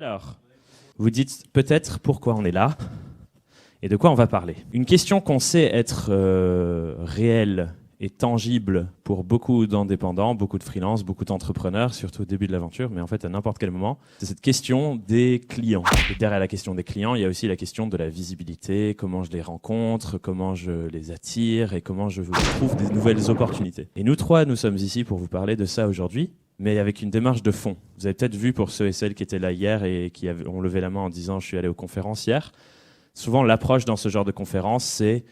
Alors, vous dites peut-être pourquoi on est là et de quoi on va parler. Une question qu'on sait être réelle et tangible pour beaucoup d'indépendants, beaucoup de freelances, beaucoup d'entrepreneurs, surtout au début de l'aventure, mais en fait à n'importe quel moment, c'est cette question des clients. Et derrière la question des clients, il y a aussi la question de la visibilité, comment je les rencontre, comment je les attire et comment je trouve des nouvelles opportunités. Et nous trois, nous sommes ici pour vous parler de ça aujourd'hui, mais avec une démarche de fond. Vous avez peut-être vu pour ceux et celles qui étaient là hier et qui ont levé la main en disant « je suis allé aux conférences hier », souvent l'approche dans ce genre de conférence, c'est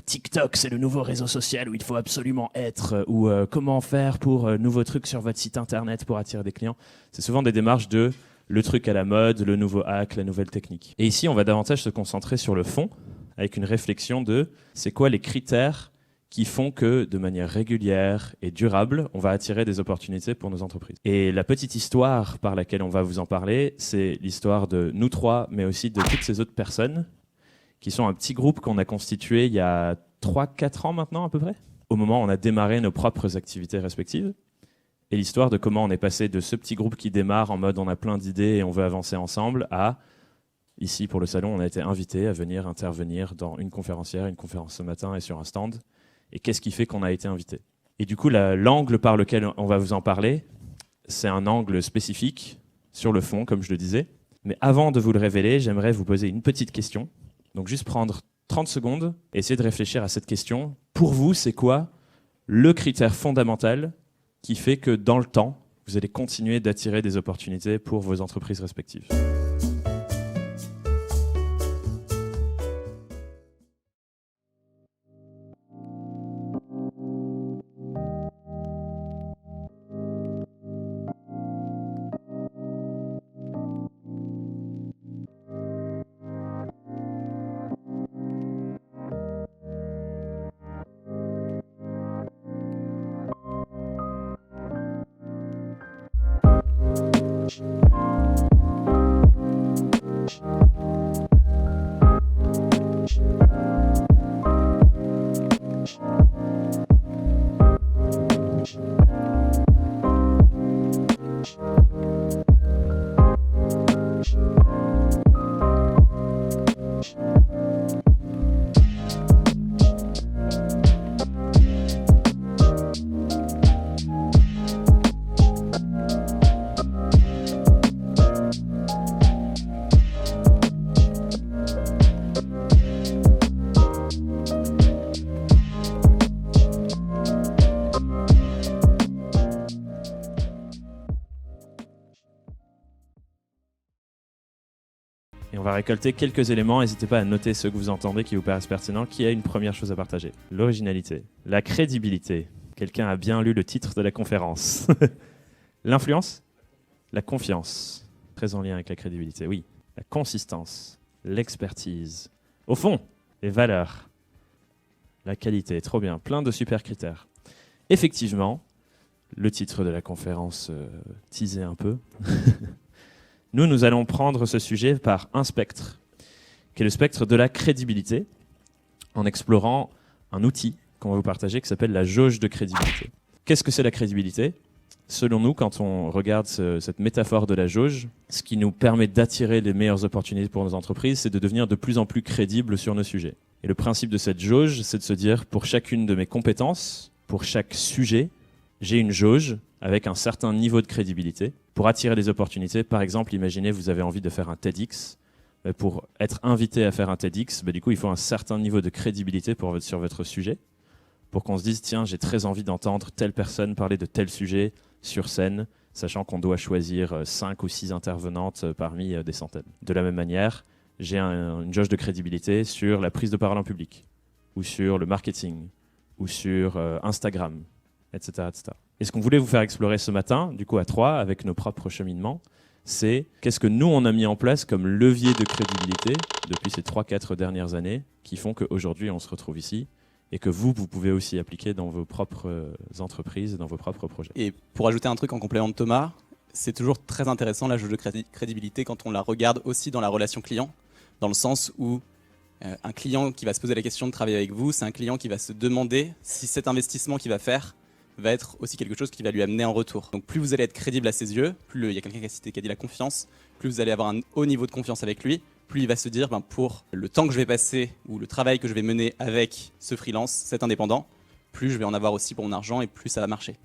TikTok, c'est le nouveau réseau social où il faut absolument être, ou comment faire pour nouveau truc sur votre site internet pour attirer des clients. C'est souvent des démarches de le truc à la mode, le nouveau hack, la nouvelle technique. Et ici, on va davantage se concentrer sur le fond, avec une réflexion de c'est quoi les critères qui font que, de manière régulière et durable, on va attirer des opportunités pour nos entreprises. Et la petite histoire par laquelle on va vous en parler, c'est l'histoire de nous trois, mais aussi de toutes ces autres personnes qui sont un petit groupe qu'on a constitué il y a 3-4 ans maintenant à peu près, au moment où on a démarré nos propres activités respectives, et l'histoire de comment on est passé de ce petit groupe qui démarre en mode on a plein d'idées et on veut avancer ensemble, à, ici pour le salon, on a été invité à venir intervenir dans une conférencière, une conférence ce matin et sur un stand, et qu'est-ce qui fait qu'on a été invité. Et du coup, l'angle par lequel on va vous en parler, c'est un angle spécifique sur le fond, comme je le disais, mais avant de vous le révéler, j'aimerais vous poser une petite question. Donc juste prendre 30 secondes et essayer de réfléchir à cette question. Pour vous, c'est quoi le critère fondamental qui fait que dans le temps, vous allez continuer d'attirer des opportunités pour vos entreprises respectives ? Et on va récolter quelques éléments, n'hésitez pas à noter ceux que vous entendez qui vous paraissent pertinents, qui a une première chose à partager. L'originalité, la crédibilité. Quelqu'un a bien lu le titre de la conférence. L'influence, la confiance, très en lien avec la crédibilité, oui. La consistance, l'expertise. Au fond, les valeurs, la qualité, trop bien, plein de super critères. Effectivement, le titre de la conférence teasait un peu. Nous allons prendre ce sujet par un spectre, qui est le spectre de la crédibilité, en explorant un outil qu'on va vous partager qui s'appelle la jauge de crédibilité. Qu'est-ce que c'est la crédibilité ? Selon nous, quand on regarde cette métaphore de la jauge, ce qui nous permet d'attirer les meilleures opportunités pour nos entreprises, c'est de devenir de plus en plus crédibles sur nos sujets. Et le principe de cette jauge, c'est de se dire, pour chacune de mes compétences, pour chaque sujet, j'ai une jauge avec un certain niveau de crédibilité pour attirer des opportunités. Par exemple, imaginez, vous avez envie de faire un TEDx. Pour être invité à faire un TEDx, du coup, il faut un certain niveau de crédibilité sur votre sujet, pour qu'on se dise, tiens, j'ai très envie d'entendre telle personne parler de tel sujet sur scène, sachant qu'on doit choisir 5 ou 6 intervenantes parmi des centaines. De la même manière, j'ai une jauge de crédibilité sur la prise de parole en public, ou sur le marketing, ou sur Instagram, etc., etc. Et ce qu'on voulait vous faire explorer ce matin, du coup à 3, avec nos propres cheminements, c'est qu'est-ce que nous, on a mis en place comme levier de crédibilité depuis ces 3-4 dernières années qui font qu'aujourd'hui, on se retrouve ici et que vous pouvez aussi appliquer dans vos propres entreprises, dans vos propres projets. Et pour ajouter un truc en complément de Thomas, c'est toujours très intéressant la jauge de crédibilité quand on la regarde aussi dans la relation client, dans le sens où un client qui va se poser la question de travailler avec vous, c'est un client qui va se demander si cet investissement qu'il va faire va être aussi quelque chose qui va lui amener en retour. Donc plus vous allez être crédible à ses yeux, plus il y a quelqu'un qui a dit la confiance, plus vous allez avoir un haut niveau de confiance avec lui, plus il va se dire pour le temps que je vais passer ou le travail que je vais mener avec ce freelance, cet indépendant, plus je vais en avoir aussi pour mon argent et plus ça va marcher.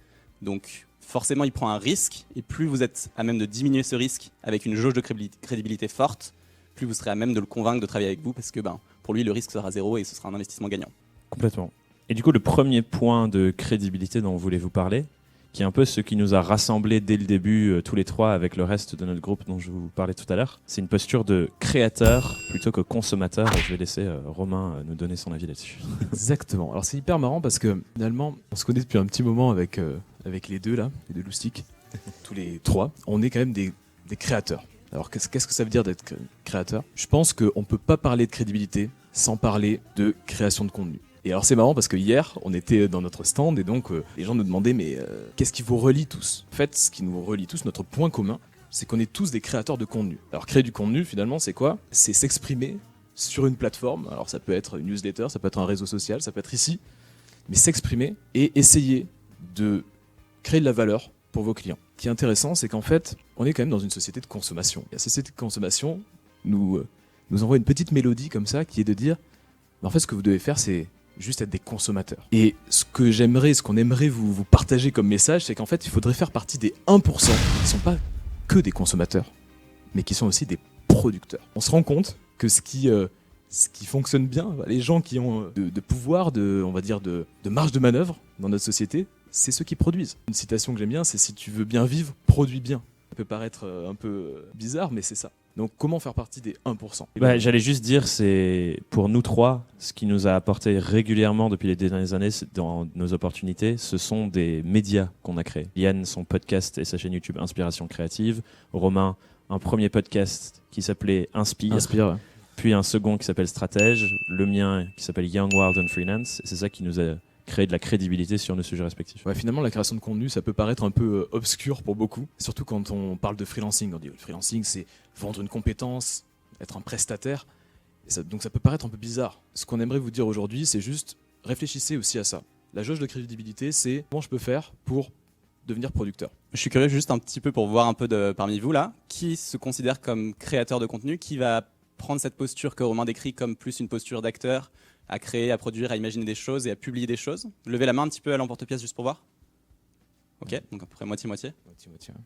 Donc forcément il prend un risque et plus vous êtes à même de diminuer ce risque avec une jauge de crédibilité forte, plus vous serez à même de le convaincre de travailler avec vous parce que pour lui le risque sera zéro et ce sera un investissement gagnant. Complètement. Et du coup, le premier point de crédibilité dont voulez-vous parler, qui est un peu ce qui nous a rassemblés dès le début, tous les trois, avec le reste de notre groupe dont je vous parlais tout à l'heure, c'est une posture de créateur plutôt que consommateur. Et je vais laisser Romain nous donner son avis là-dessus. Exactement. Alors c'est hyper marrant parce que finalement, on se connaît depuis un petit moment avec les deux loustiques, tous les trois. On est quand même des créateurs. Alors qu'est-ce que ça veut dire d'être créateur ? Je pense qu'on ne peut pas parler de crédibilité sans parler de création de contenu. Et alors c'est marrant parce que hier, on était dans notre stand et donc les gens nous demandaient mais qu'est-ce qui vous relie tous ? En fait, ce qui nous relie tous, notre point commun, c'est qu'on est tous des créateurs de contenu. Alors créer du contenu, finalement, c'est quoi ? C'est s'exprimer sur une plateforme. Alors ça peut être une newsletter, ça peut être un réseau social, ça peut être ici. Mais s'exprimer et essayer de créer de la valeur pour vos clients. Ce qui est intéressant, c'est qu'en fait, on est quand même dans une société de consommation. Et la société de consommation nous envoie une petite mélodie comme ça qui est de dire en fait, ce que vous devez faire, c'est juste être des consommateurs. Et ce qu'on aimerait vous partager comme message, c'est qu'en fait, il faudrait faire partie des 1% qui ne sont pas que des consommateurs, mais qui sont aussi des producteurs. On se rend compte que ce qui fonctionne bien, les gens qui ont de pouvoir, on va dire de marge de manœuvre dans notre société, c'est ceux qui produisent. Une citation que j'aime bien, c'est « Si tu veux bien vivre, produis bien ». Ça peut paraître un peu bizarre, mais c'est ça. Donc comment faire partie des 1% ? J'allais juste dire, c'est pour nous trois, ce qui nous a apporté régulièrement depuis les dernières années dans nos opportunités, ce sont des médias qu'on a créés. Yann, son podcast et sa chaîne YouTube Inspiration Créative. Romain, un premier podcast qui s'appelait Inspire, ouais. Puis un second qui s'appelle Stratège, le mien qui s'appelle Young World and Freelance. Et c'est ça qui nous a créé de la crédibilité sur nos sujets respectifs. Ouais, finalement, la création de contenu, ça peut paraître un peu obscur pour beaucoup, surtout quand on parle de freelancing. On dit le freelancing, c'est vendre une compétence, être un prestataire. Donc ça peut paraître un peu bizarre. Ce qu'on aimerait vous dire aujourd'hui, c'est juste réfléchissez aussi à ça. La jauge de crédibilité, c'est comment je peux faire pour devenir producteur. Je suis curieux juste un petit peu pour voir un peu parmi vous là, qui se considère comme créateur de contenu, qui va prendre cette posture que Romain décrit comme plus une posture d'acteur, à créer, à produire, à imaginer des choses et à publier des choses. Levez la main un petit peu à l'emporte-pièce juste pour voir. Ok, donc à peu près moitié-moitié.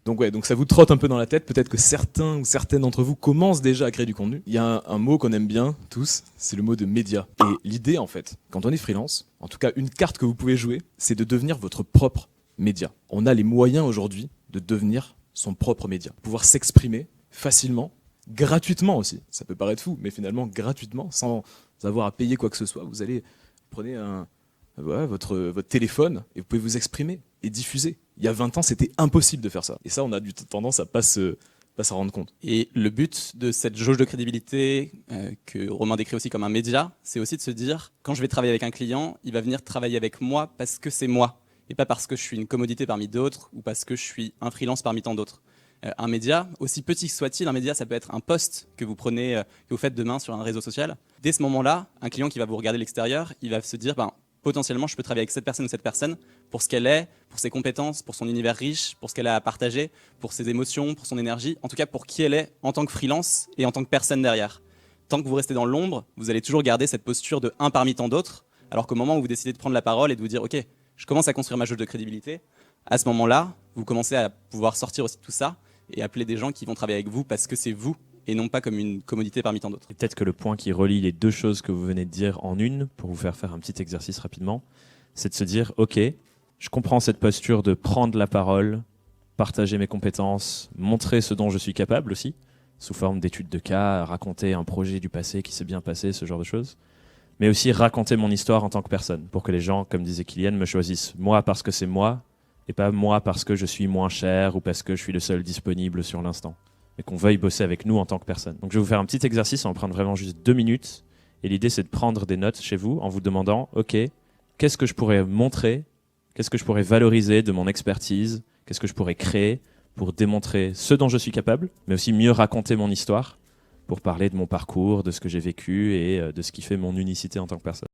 Donc ça vous trotte un peu dans la tête. Peut-être que certains ou certaines d'entre vous commencent déjà à créer du contenu. Il y a un mot qu'on aime bien tous, c'est le mot de média. Et l'idée en fait, quand on est freelance, en tout cas une carte que vous pouvez jouer, c'est de devenir votre propre média. On a les moyens aujourd'hui de devenir son propre média. Pouvoir s'exprimer facilement, gratuitement aussi. Ça peut paraître fou, mais finalement gratuitement, sans avoir à payer quoi que ce soit. Vous prenez votre téléphone et vous pouvez vous exprimer et diffuser. Il y a 20 ans, c'était impossible de faire ça. Et ça, on a tendance à pas s'en rendre compte. Et le but de cette jauge de crédibilité que Romain décrit aussi comme un média, c'est aussi de se dire, quand je vais travailler avec un client, il va venir travailler avec moi parce que c'est moi, et pas parce que je suis une commodité parmi d'autres ou parce que je suis un freelance parmi tant d'autres. Un média, aussi petit que soit-il, un média, ça peut être un post que vous prenez, que vous faites demain sur un réseau social. Dès ce moment-là, un client qui va vous regarder de l'extérieur, il va se dire, potentiellement, je peux travailler avec cette personne ou cette personne pour ce qu'elle est, pour ses compétences, pour son univers riche, pour ce qu'elle a à partager, pour ses émotions, pour son énergie, en tout cas pour qui elle est en tant que freelance et en tant que personne derrière. Tant que vous restez dans l'ombre, vous allez toujours garder cette posture de un parmi tant d'autres, alors qu'au moment où vous décidez de prendre la parole et de vous dire, ok, je commence à construire ma jauge de crédibilité, à ce moment-là, vous commencez à pouvoir sortir aussi de tout ça et appeler des gens qui vont travailler avec vous parce que c'est vous et non pas comme une commodité parmi tant d'autres. Et peut-être que le point qui relie les deux choses que vous venez de dire en une, pour vous faire un petit exercice rapidement, c'est de se dire, ok, je comprends cette posture de prendre la parole, partager mes compétences, montrer ce dont je suis capable aussi, sous forme d'études de cas, raconter un projet du passé qui s'est bien passé, ce genre de choses, mais aussi raconter mon histoire en tant que personne, pour que les gens, comme disait Kylian, me choisissent moi parce que c'est moi, et pas moi parce que je suis moins cher ou parce que je suis le seul disponible sur l'instant. Mais qu'on veuille bosser avec nous en tant que personne. Donc je vais vous faire un petit exercice, on va prendre vraiment juste 2 minutes. Et l'idée, c'est de prendre des notes chez vous en vous demandant, ok, qu'est-ce que je pourrais montrer, qu'est-ce que je pourrais valoriser de mon expertise, qu'est-ce que je pourrais créer pour démontrer ce dont je suis capable, mais aussi mieux raconter mon histoire pour parler de mon parcours, de ce que j'ai vécu et de ce qui fait mon unicité en tant que personne.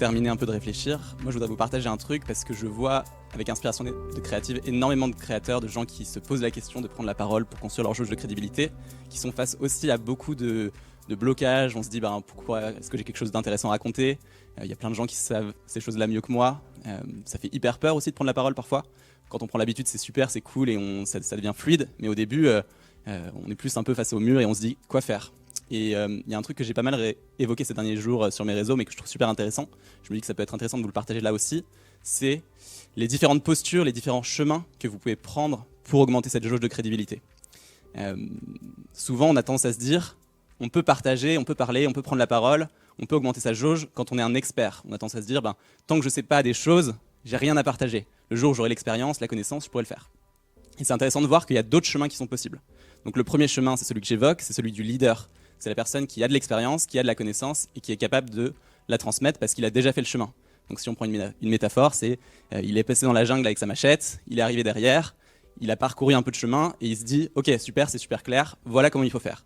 terminer un peu de réfléchir, moi je voudrais vous partager un truc parce que je vois, avec Inspiration de Créative, énormément de créateurs, de gens qui se posent la question de prendre la parole pour construire leur jauge de crédibilité, qui sont face aussi à beaucoup de blocages. On se dit pourquoi est-ce que j'ai quelque chose d'intéressant à raconter. Il y a plein de gens qui savent ces choses-là mieux que moi. Ça fait hyper peur aussi de prendre la parole parfois. Quand on prend l'habitude, c'est super, c'est cool et ça devient fluide. Mais au début, on est plus un peu face au mur et on se dit quoi faire. Et il y a un truc que j'ai pas mal évoqué ces derniers jours sur mes réseaux, mais que je trouve super intéressant. Je me dis que ça peut être intéressant de vous le partager là aussi. C'est les différentes postures, les différents chemins que vous pouvez prendre pour augmenter cette jauge de crédibilité. Souvent, on a tendance à se dire, on peut partager, on peut parler, on peut prendre la parole, on peut augmenter sa jauge quand on est un expert. On a tendance à se dire, tant que je sais pas des choses, j'ai rien à partager. Le jour où j'aurai l'expérience, la connaissance, je pourrai le faire. Et c'est intéressant de voir qu'il y a d'autres chemins qui sont possibles. Donc le premier chemin, c'est celui que j'évoque, c'est celui du leader. C'est la personne qui a de l'expérience, qui a de la connaissance et qui est capable de la transmettre parce qu'il a déjà fait le chemin. Donc si on prend une métaphore, c'est il est passé dans la jungle avec sa machette, il est arrivé derrière, il a parcouru un peu de chemin et il se dit « Ok, super, c'est super clair, voilà comment il faut faire ».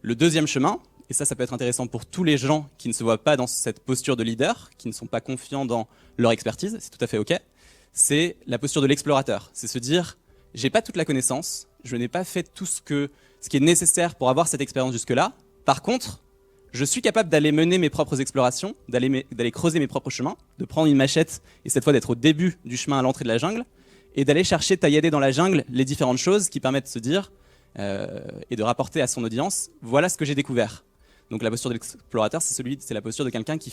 Le deuxième chemin, et ça peut être intéressant pour tous les gens qui ne se voient pas dans cette posture de leader, qui ne sont pas confiants dans leur expertise, c'est tout à fait OK, c'est la posture de l'explorateur. C'est se dire « J'ai pas toute la connaissance, je n'ai pas fait tout ce qui est nécessaire pour avoir cette expérience jusque-là. Par contre, je suis capable d'aller mener mes propres explorations, d'aller creuser mes propres chemins, de prendre une machette et cette fois d'être au début du chemin à l'entrée de la jungle et d'aller chercher, taillader dans la jungle les différentes choses qui permettent de se dire et de rapporter à son audience, voilà ce que j'ai découvert. Donc la posture de l'explorateur, c'est la posture de quelqu'un qui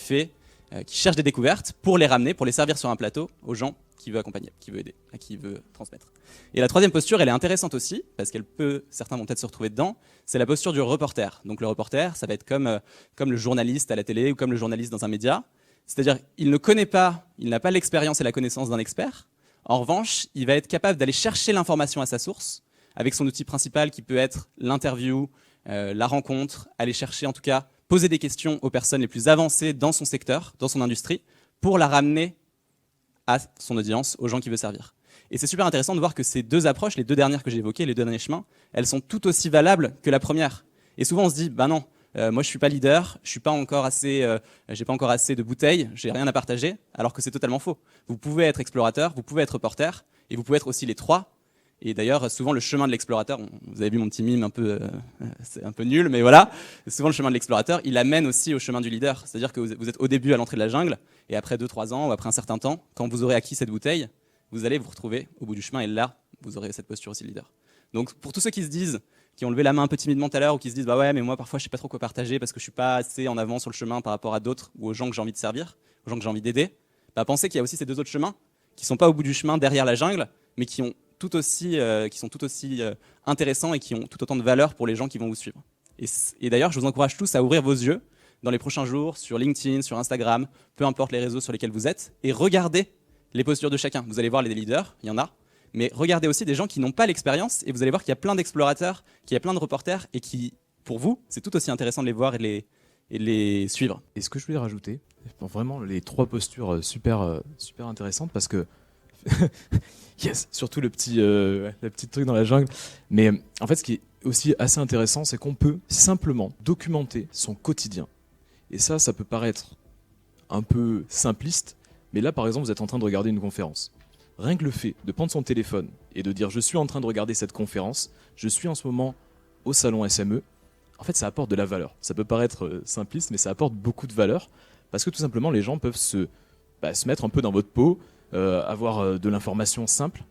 cherche des découvertes pour les ramener, pour les servir sur un plateau aux gens qui veut accompagner, qui veut aider, à qui il veut transmettre. Et la troisième posture, elle est intéressante aussi, parce certains vont peut-être se retrouver dedans, c'est la posture du reporter. Donc le reporter, ça va être comme le journaliste à la télé ou comme le journaliste dans un média. C'est-à-dire, il ne connaît pas, il n'a pas l'expérience et la connaissance d'un expert. En revanche, il va être capable d'aller chercher l'information à sa source, avec son outil principal qui peut être l'interview, la rencontre, aller chercher en tout cas, poser des questions aux personnes les plus avancées dans son secteur, dans son industrie, pour la ramener à son audience, aux gens qu'il veut servir. Et c'est super intéressant de voir que ces deux approches, les deux dernières que j'ai évoquées, les deux derniers chemins, elles sont tout aussi valables que la première. Et souvent on se dit, non, moi je suis pas leader, j'ai pas encore assez de bouteilles, j'ai rien à partager, alors que c'est totalement faux. Vous pouvez être explorateur, vous pouvez être reporter, et vous pouvez être aussi les trois. Et d'ailleurs, souvent le chemin de l'explorateur, vous avez vu mon petit mime c'est un peu nul, mais voilà, souvent le chemin de l'explorateur, il amène aussi au chemin du leader. C'est-à-dire que vous êtes au début à l'entrée de la jungle, et après 2-3 ans, ou après un certain temps, quand vous aurez acquis cette bouteille, vous allez vous retrouver au bout du chemin, et là, vous aurez cette posture aussi de leader. Donc pour tous ceux qui ont levé la main un peu timidement tout à l'heure, ou qui se disent, ouais, mais moi parfois je sais pas trop quoi partager, parce que je suis pas assez en avant sur le chemin par rapport à d'autres, ou aux gens que j'ai envie de servir, aux gens que j'ai envie d'aider, pensez qu'il y a aussi ces deux autres chemins, qui sont pas au bout du chemin derrière la jungle, mais qui sont tout aussi intéressants et qui ont tout autant de valeur pour les gens qui vont vous suivre. Et d'ailleurs, je vous encourage tous à ouvrir vos yeux dans les prochains jours sur LinkedIn, sur Instagram, peu importe les réseaux sur lesquels vous êtes, et regardez les postures de chacun. Vous allez voir les leaders, il y en a, mais regardez aussi des gens qui n'ont pas l'expérience, et vous allez voir qu'il y a plein d'explorateurs, qu'il y a plein de reporters, et qui, pour vous, c'est tout aussi intéressant de les voir et de les suivre. Et ce que je voulais rajouter, vraiment les trois postures super intéressantes, parce que yes, surtout le petit truc dans la jungle. Mais en fait, ce qui est aussi assez intéressant, c'est qu'on peut simplement documenter son quotidien. Et ça peut paraître un peu simpliste, mais là, par exemple, vous êtes en train de regarder une conférence. Rien que le fait de prendre son téléphone et de dire « je suis en train de regarder cette conférence, je suis en ce moment au salon SME », en fait, ça apporte de la valeur. Ça peut paraître simpliste, mais ça apporte beaucoup de valeur, parce que tout simplement, les gens peuvent se mettre un peu dans votre peau, avoir de l'information simple.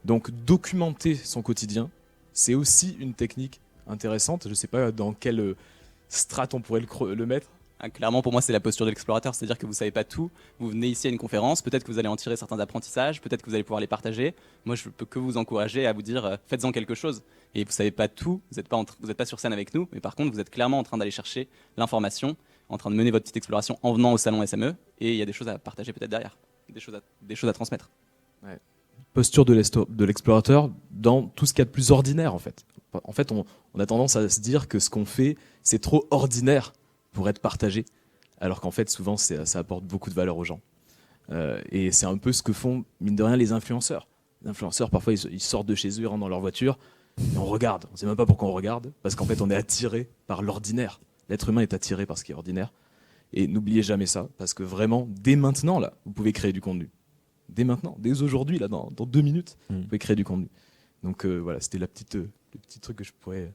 Donc documenter son quotidien, c'est aussi une technique intéressante. Je ne sais pas dans quelle strate on pourrait le mettre. Clairement, pour moi, c'est la posture de l'explorateur, c'est-à-dire que vous ne savez pas tout. Vous venez ici à une conférence, peut-être que vous allez en tirer certains apprentissages, peut-être que vous allez pouvoir les partager. Moi, je ne peux que vous encourager à vous dire faites-en quelque chose. Et vous ne savez pas tout, vous n'êtes pas sur scène avec nous, mais par contre, vous êtes clairement en train d'aller chercher l'information, en train de mener votre petite exploration en venant au salon SME, et il y a des choses à partager peut-être derrière. Des choses à transmettre. Ouais. Posture de l'explorateur dans tout ce qu'il y a de plus ordinaire, en fait. En fait, on a tendance à se dire que ce qu'on fait, c'est trop ordinaire pour être partagé, alors qu'en fait, souvent, ça apporte beaucoup de valeur aux gens. Et c'est un peu ce que font, mine de rien, les influenceurs. Les influenceurs, parfois, ils sortent de chez eux, ils rentrent dans leur voiture, et on regarde. On ne sait même pas pourquoi on regarde, parce qu'en fait, on est attiré par l'ordinaire. L'être humain est attiré par ce qui est ordinaire. Et n'oubliez jamais ça, parce que vraiment, dès maintenant, là, vous pouvez créer du contenu. Dès maintenant, dès aujourd'hui, là, dans 2 minutes, vous pouvez créer du contenu. Donc voilà, c'était le petit truc que je pourrais...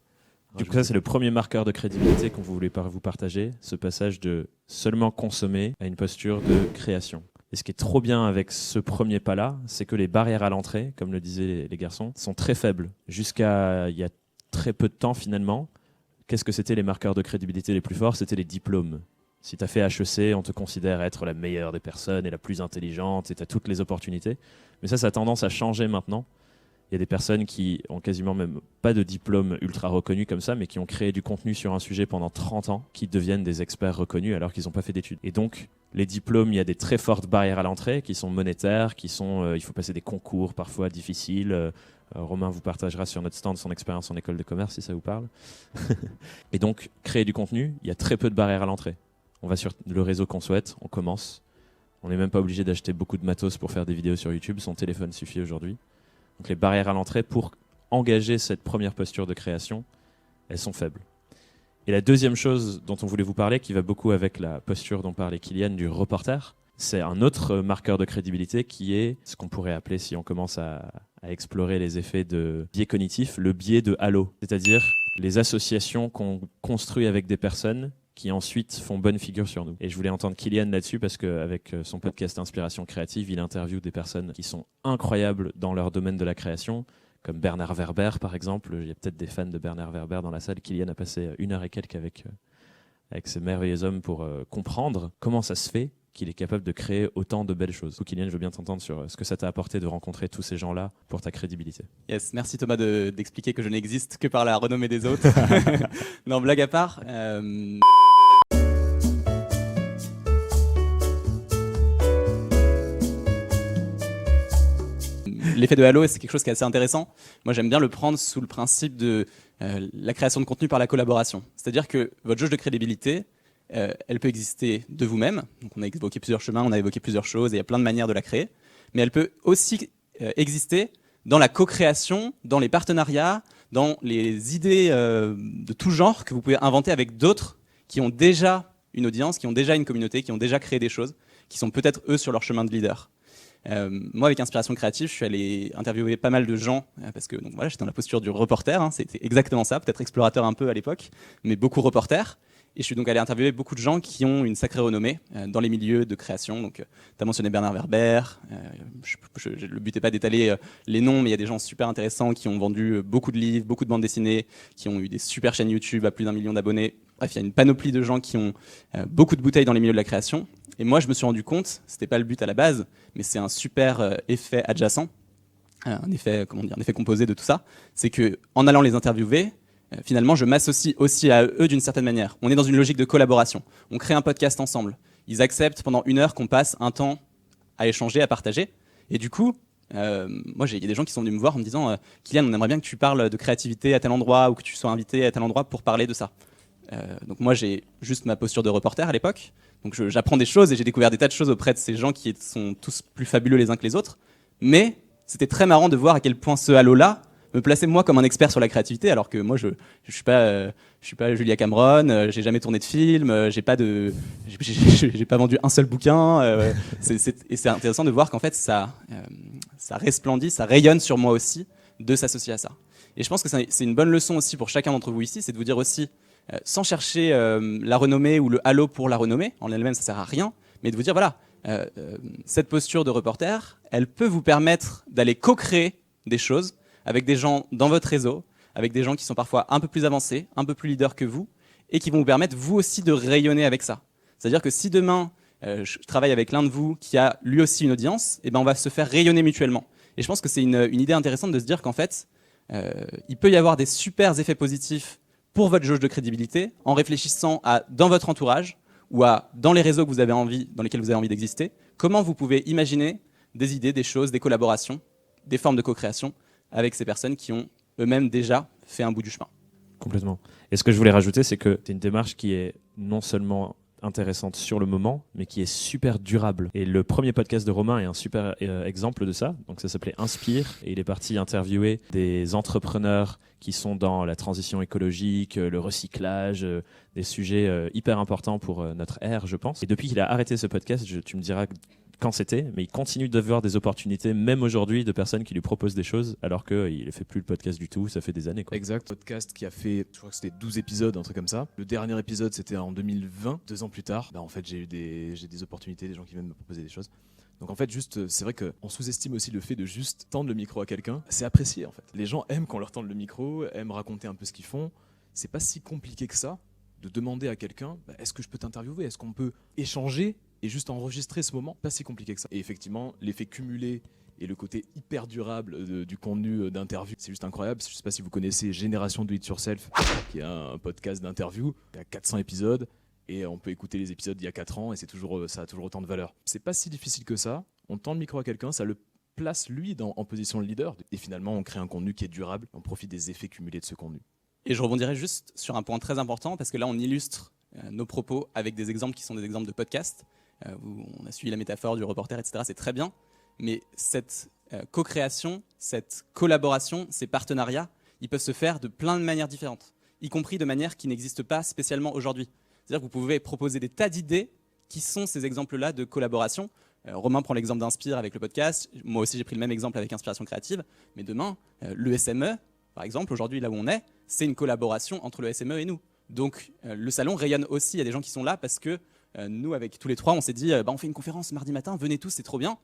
Du coup, ça, c'est le premier marqueur de crédibilité qu'on voulait vous partager, ce passage de seulement consommer à une posture de création. Et ce qui est trop bien avec ce premier pas-là, c'est que les barrières à l'entrée, comme le disaient les garçons, sont très faibles. Jusqu'à il y a très peu de temps, finalement, qu'est-ce que c'était les marqueurs de crédibilité les plus forts ? C'était les diplômes. Si tu as fait HEC, on te considère être la meilleure des personnes et la plus intelligente et tu as toutes les opportunités. Mais ça a tendance à changer maintenant. Il y a des personnes qui ont quasiment même pas de diplôme ultra reconnu comme ça, mais qui ont créé du contenu sur un sujet pendant 30 ans, qui deviennent des experts reconnus alors qu'ils n'ont pas fait d'études. Et donc, les diplômes, il y a des très fortes barrières à l'entrée qui sont monétaires, il faut passer des concours parfois difficiles. Romain vous partagera sur notre stand son expérience en école de commerce si ça vous parle. Et donc, créer du contenu, il y a très peu de barrières à l'entrée. On va sur le réseau qu'on souhaite, on commence. On n'est même pas obligé d'acheter beaucoup de matos pour faire des vidéos sur YouTube, son téléphone suffit aujourd'hui. Donc les barrières à l'entrée pour engager cette première posture de création, elles sont faibles. Et la deuxième chose dont on voulait vous parler, qui va beaucoup avec la posture dont parlait Kylian du reporter, c'est un autre marqueur de crédibilité qui est ce qu'on pourrait appeler, si on commence à explorer les effets de biais cognitif, le biais de halo, c'est-à-dire les associations qu'on construit avec des personnes qui ensuite font bonne figure sur nous. Et je voulais entendre Kylian là-dessus parce qu'avec son podcast Inspiration créative, il interviewe des personnes qui sont incroyables dans leur domaine de la création, comme Bernard Werber par exemple. Il y a peut-être des fans de Bernard Werber dans la salle. Kylian a passé 1 heure et quelques avec ces merveilleux hommes pour comprendre comment ça se fait qu'il est capable de créer autant de belles choses. Kylian, je veux bien t'entendre sur ce que ça t'a apporté de rencontrer tous ces gens-là pour ta crédibilité. Yes, merci Thomas d'expliquer que je n'existe que par la renommée des autres. Non, blague à part. L'effet de halo, c'est quelque chose qui est assez intéressant. Moi, j'aime bien le prendre sous le principe de la création de contenu par la collaboration. C'est-à-dire que votre jauge de crédibilité, elle peut exister de vous-même. Donc, on a évoqué plusieurs chemins, on a évoqué plusieurs choses, et il y a plein de manières de la créer. Mais elle peut aussi exister dans la co-création, dans les partenariats, dans les idées de tout genre que vous pouvez inventer avec d'autres qui ont déjà une audience, qui ont déjà une communauté, qui ont déjà créé des choses, qui sont peut-être eux sur leur chemin de leader. Moi, avec Inspiration créative, je suis allé interviewer pas mal de gens parce que donc, voilà, j'étais dans la posture du reporter, c'était exactement ça, peut-être explorateur un peu à l'époque, mais beaucoup reporter. Et je suis donc allé interviewer beaucoup de gens qui ont une sacrée renommée dans les milieux de création. Donc, tu as mentionné Bernard Werber. Le but n'est pas d'étaler les noms, mais il y a des gens super intéressants qui ont vendu beaucoup de livres, beaucoup de bandes dessinées, qui ont eu des super chaînes YouTube à plus d'1 million d'abonnés. Bref, il y a une panoplie de gens qui ont beaucoup de bouteilles dans les milieux de la création. Et moi, je me suis rendu compte, c'était pas le but à la base, mais c'est un super effet adjacent, un effet composé de tout ça. C'est que en allant les interviewer, finalement, je m'associe aussi à eux d'une certaine manière. On est dans une logique de collaboration. On crée un podcast ensemble. Ils acceptent pendant 1 heure qu'on passe un temps à échanger, à partager. Et du coup, moi, il y a des gens qui sont venus me voir en me disant Kylian, on aimerait bien que tu parles de créativité à tel endroit ou que tu sois invité à tel endroit pour parler de ça. Donc moi, j'ai juste ma posture de reporter à l'époque. Donc j'apprends des choses et j'ai découvert des tas de choses auprès de ces gens qui sont tous plus fabuleux les uns que les autres. Mais c'était très marrant de voir à quel point ce halo-là me plaçait moi comme un expert sur la créativité, alors que moi je suis pas Julia Cameron, j'ai jamais tourné de film, j'ai pas vendu un seul bouquin. Et c'est intéressant de voir qu'en fait ça resplendit, ça rayonne sur moi aussi de s'associer à ça. Et je pense que c'est une bonne leçon aussi pour chacun d'entre vous ici, c'est de vous dire aussi, sans chercher la renommée ou le halo pour la renommée, en elle-même ça sert à rien, mais de vous dire voilà, cette posture de reporter, elle peut vous permettre d'aller co-créer des choses avec des gens dans votre réseau, avec des gens qui sont parfois un peu plus avancés, un peu plus leaders que vous, et qui vont vous permettre vous aussi de rayonner avec ça. C'est-à-dire que si demain, je travaille avec l'un de vous qui a lui aussi une audience, eh ben on va se faire rayonner mutuellement. Et je pense que c'est une idée intéressante de se dire qu'en fait, il peut y avoir des super effets positifs pour votre jauge de crédibilité en réfléchissant à, dans votre entourage ou dans les réseaux dans lesquels vous avez envie d'exister, comment vous pouvez imaginer des idées, des choses, des collaborations, des formes de co-création avec ces personnes qui ont eux-mêmes déjà fait un bout du chemin. Complètement. Et ce que je voulais rajouter, c'est que c'est une démarche qui est non seulement intéressante sur le moment, mais qui est super durable. Et le premier podcast de Romain est un super exemple de ça. Donc ça s'appelait Inspire, et il est parti interviewer des entrepreneurs qui sont dans la transition écologique, le recyclage, des sujets hyper importants pour notre ère, je pense. Et depuis qu'il a arrêté ce podcast, tu me diras quand c'était, mais il continue d'avoir des opportunités, même aujourd'hui, de personnes qui lui proposent des choses, alors qu'il ne fait plus le podcast du tout, ça fait des années, quoi. Exact, podcast qui a fait, je crois que c'était 12 épisodes, un truc comme ça. Le dernier épisode, c'était en 2020, 2 ans plus tard. En fait, j'ai des opportunités, des gens qui viennent me proposer des choses. Donc en fait, juste, c'est vrai qu'on sous-estime aussi le fait de juste tendre le micro à quelqu'un. C'est apprécié, en fait. Les gens aiment qu'on leur tende le micro, aiment raconter un peu ce qu'ils font. C'est pas si compliqué que ça de demander à quelqu'un, est-ce que je peux t'interviewer ? Est-ce qu'on peut échanger et juste enregistrer ce moment ? Pas si compliqué que ça. Et effectivement, l'effet cumulé et le côté hyper durable du contenu d'interview, c'est juste incroyable. Je ne sais pas si vous connaissez Génération Do It Yourself, qui est un podcast d'interview. Il y a 400 épisodes et on peut écouter les épisodes d'il y a 4 ans et ça a toujours autant de valeur. C'est pas si difficile que ça. On tend le micro à quelqu'un, ça le place lui en position de leader et finalement on crée un contenu qui est durable. On profite des effets cumulés de ce contenu. Et je rebondirai juste sur un point très important, parce que là, on illustre nos propos avec des exemples qui sont des exemples de podcasts, où on a suivi la métaphore du reporter, etc. C'est très bien. Mais cette co-création, cette collaboration, ces partenariats, ils peuvent se faire de plein de manières différentes, y compris de manières qui n'existent pas spécialement aujourd'hui. C'est-à-dire que vous pouvez proposer des tas d'idées qui sont ces exemples-là de collaboration. Romain prend l'exemple d'Inspire avec le podcast. Moi aussi, j'ai pris le même exemple avec Inspiration Créative. Mais demain, le SME, par exemple, aujourd'hui, là où on est, c'est une collaboration entre le SME et nous. Donc, le salon rayonne aussi. Il y a des gens qui sont là parce que nous, avec tous les trois, on s'est dit on fait une conférence mardi matin, venez tous, c'est trop bien.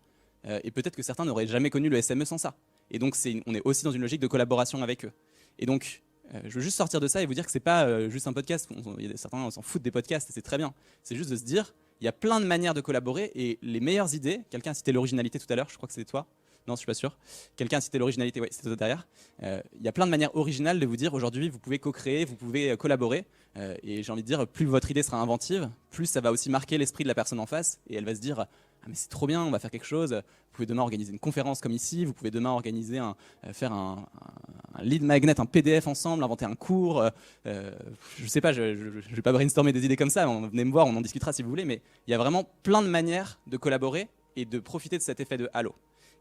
Et peut-être que certains n'auraient jamais connu le SME sans ça. Et donc, on est aussi dans une logique de collaboration avec eux. Et donc, je veux juste sortir de ça et vous dire que c'est pas juste un podcast. Certains s'en foutent des podcasts et c'est très bien. C'est juste de se dire, il y a plein de manières de collaborer et les meilleures idées, quelqu'un a cité l'originalité tout à l'heure, je crois que c'était toi. Non, je suis pas sûr. Quelqu'un a cité l'originalité, oui, c'était toi derrière. Il y a plein de manières originales de vous dire aujourd'hui, vous pouvez co-créer, vous pouvez collaborer. Et j'ai envie de dire, plus votre idée sera inventive, plus ça va aussi marquer l'esprit de la personne en face. Et elle va se dire, ah mais c'est trop bien, on va faire quelque chose. Vous pouvez demain organiser une conférence comme ici, vous pouvez demain organiser faire un lead magnet, un PDF ensemble, inventer un cours. Je sais pas, je vais pas brainstormer des idées comme ça. Venez me voir, on en discutera si vous voulez. Mais il y a vraiment plein de manières de collaborer et de profiter de cet effet de halo.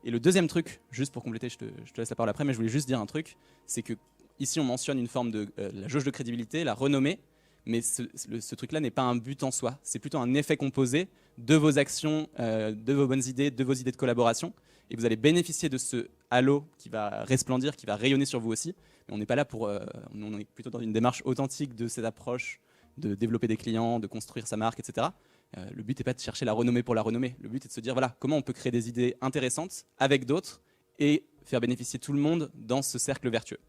Et le deuxième truc, juste pour compléter, je te laisse la parole après, mais je voulais juste dire un truc, c'est que ici on mentionne une forme de la jauge de crédibilité, la renommée, mais ce truc-là n'est pas un but en soi, c'est plutôt un effet composé de vos actions, de vos bonnes idées, de vos idées de collaboration, et vous allez bénéficier de ce halo qui va resplendir, qui va rayonner sur vous aussi. Mais on n'est pas là pour, on est plutôt dans une démarche authentique de cette approche, de développer des clients, de construire sa marque, etc. Le but n'est pas de chercher la renommée pour la renommée. Le but est de se dire, voilà, comment on peut créer des idées intéressantes avec d'autres et faire bénéficier tout le monde dans ce cercle vertueux.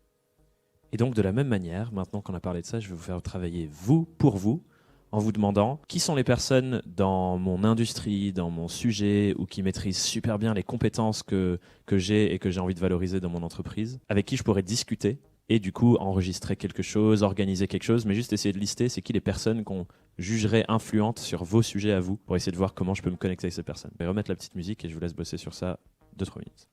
Et donc, de la même manière, maintenant qu'on a parlé de ça, je vais vous faire travailler vous pour vous, en vous demandant qui sont les personnes dans mon industrie, dans mon sujet, ou qui maîtrisent super bien les compétences que j'ai et que j'ai envie de valoriser dans mon entreprise, avec qui je pourrais discuter et du coup enregistrer quelque chose, organiser quelque chose, mais juste essayer de lister c'est qui les personnes qu'on jugerait influentes sur vos sujets à vous, pour essayer de voir comment je peux me connecter avec ces personnes. Je vais remettre la petite musique et je vous laisse bosser sur ça 2-3 minutes.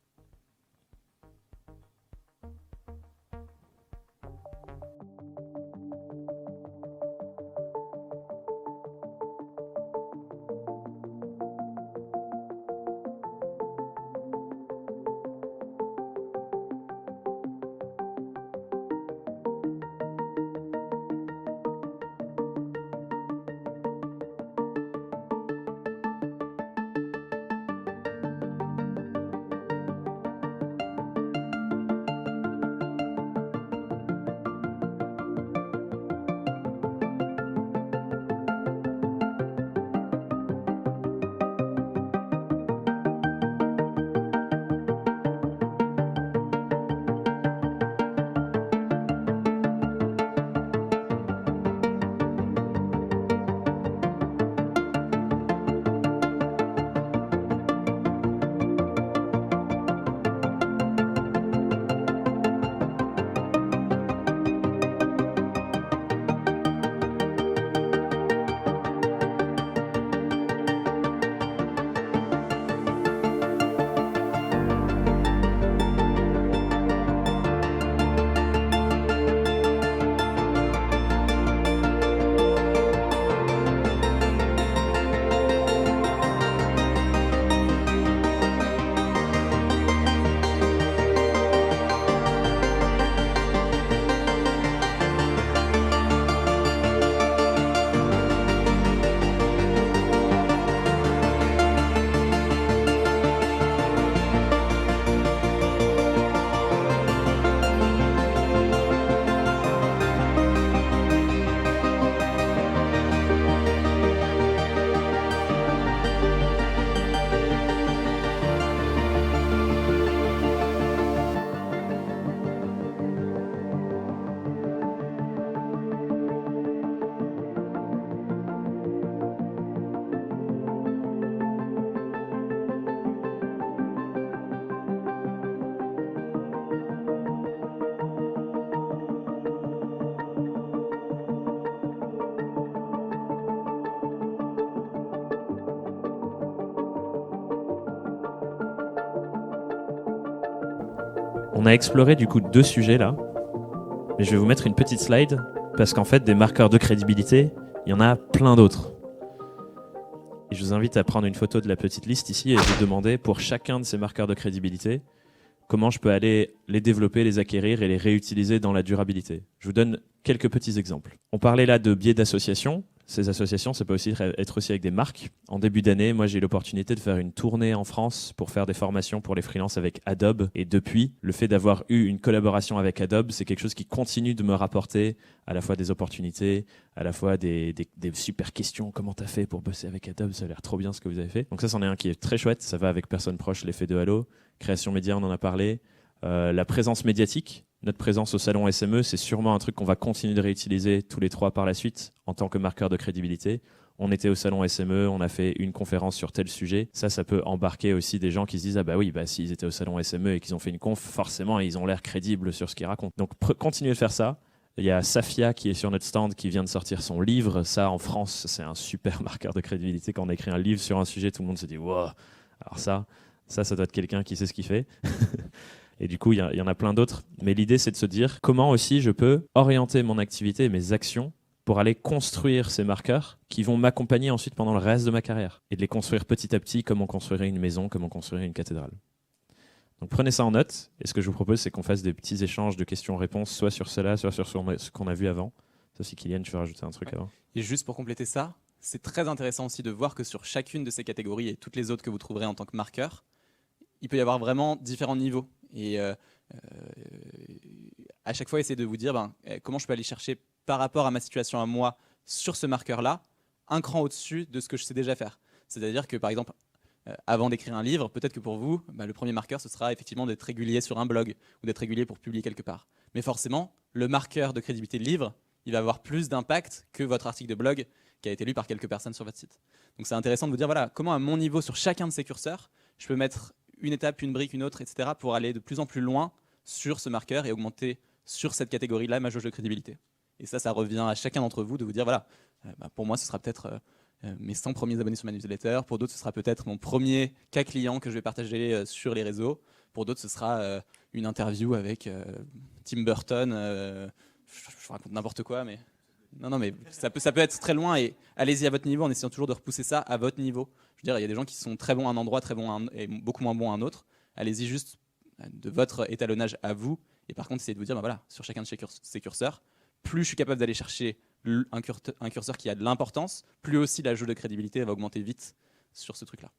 On a exploré du coup 2 sujets là, mais je vais vous mettre une petite slide parce qu'en fait des marqueurs de crédibilité, il y en a plein d'autres. Et je vous invite à prendre une photo de la petite liste ici et vous demander pour chacun de ces marqueurs de crédibilité comment je peux aller les développer, les acquérir et les réutiliser dans la durabilité. Je vous donne quelques petits exemples. On parlait là de biais d'association. Ces associations, ça peut aussi être aussi avec des marques. En début d'année, moi, j'ai eu l'opportunité de faire une tournée en France pour faire des formations pour les freelances avec Adobe. Et depuis, le fait d'avoir eu une collaboration avec Adobe, c'est quelque chose qui continue de me rapporter à la fois des opportunités, à la fois des super questions. Comment t'as fait pour bosser avec Adobe? Ça a l'air trop bien ce que vous avez fait. Donc ça, c'en est un qui est très chouette. Ça va avec Personne Proche, l'effet de halo. Création média, on en a parlé. La présence médiatique. Notre présence au salon SME, c'est sûrement un truc qu'on va continuer de réutiliser tous les 3 par la suite en tant que marqueur de crédibilité. On était au salon SME, on a fait une conférence sur tel sujet. Ça peut embarquer aussi des gens qui se disent « Ah bah oui, bah, s'ils étaient au salon SME et qu'ils ont fait une conf, forcément, ils ont l'air crédibles sur ce qu'ils racontent. » Donc, continuez de faire ça. Il y a Safia qui est sur notre stand qui vient de sortir son livre. Ça, en France, c'est un super marqueur de crédibilité. Quand on écrit un livre sur un sujet, tout le monde se dit « Wow !» Alors ça doit être quelqu'un qui sait ce qu'il fait. Et du coup, il y en a plein d'autres. Mais l'idée, c'est de se dire comment aussi je peux orienter mon activité et mes actions pour aller construire ces marqueurs qui vont m'accompagner ensuite pendant le reste de ma carrière. Et de les construire petit à petit comme on construirait une maison, comme on construirait une cathédrale. Donc prenez ça en note. Et ce que je vous propose, c'est qu'on fasse des petits échanges de questions-réponses, soit sur cela, soit sur ce qu'on a vu avant. Ça, si Kylian, tu veux rajouter un truc avant. Et juste pour compléter ça, c'est très intéressant aussi de voir que sur chacune de ces catégories et toutes les autres que vous trouverez en tant que marqueurs, il peut y avoir vraiment différents niveaux. Et à chaque fois, essayez de vous dire comment je peux aller chercher par rapport à ma situation à moi sur ce marqueur-là, un cran au-dessus de ce que je sais déjà faire. C'est-à-dire que par exemple, avant d'écrire un livre, peut-être que pour vous, le premier marqueur, ce sera effectivement d'être régulier sur un blog ou d'être régulier pour publier quelque part. Mais forcément, le marqueur de crédibilité de livre, il va avoir plus d'impact que votre article de blog qui a été lu par quelques personnes sur votre site. Donc c'est intéressant de vous dire, voilà, comment à mon niveau, sur chacun de ces curseurs, je peux mettre une étape, une brique, une autre, etc. pour aller de plus en plus loin sur ce marqueur et augmenter sur cette catégorie-là ma jauge de crédibilité. Et ça revient à chacun d'entre vous de vous dire, voilà, pour moi, ce sera peut-être mes 100 premiers abonnés sur ma newsletter. Pour d'autres, ce sera peut-être mon premier cas client que je vais partager sur les réseaux. Pour d'autres, ce sera une interview avec Tim Burton. Je raconte n'importe quoi, mais... Non, mais ça peut être très loin et allez-y à votre niveau en essayant toujours de repousser ça à votre niveau. Je veux dire, il y a des gens qui sont très bons à un endroit, très bons et beaucoup moins bons à un autre. Allez-y juste de votre étalonnage à vous. Et par contre, essayez de vous dire, voilà, sur chacun de ces curseurs, plus je suis capable d'aller chercher un curseur qui a de l'importance, plus aussi la jauge de crédibilité va augmenter vite sur ce truc-là.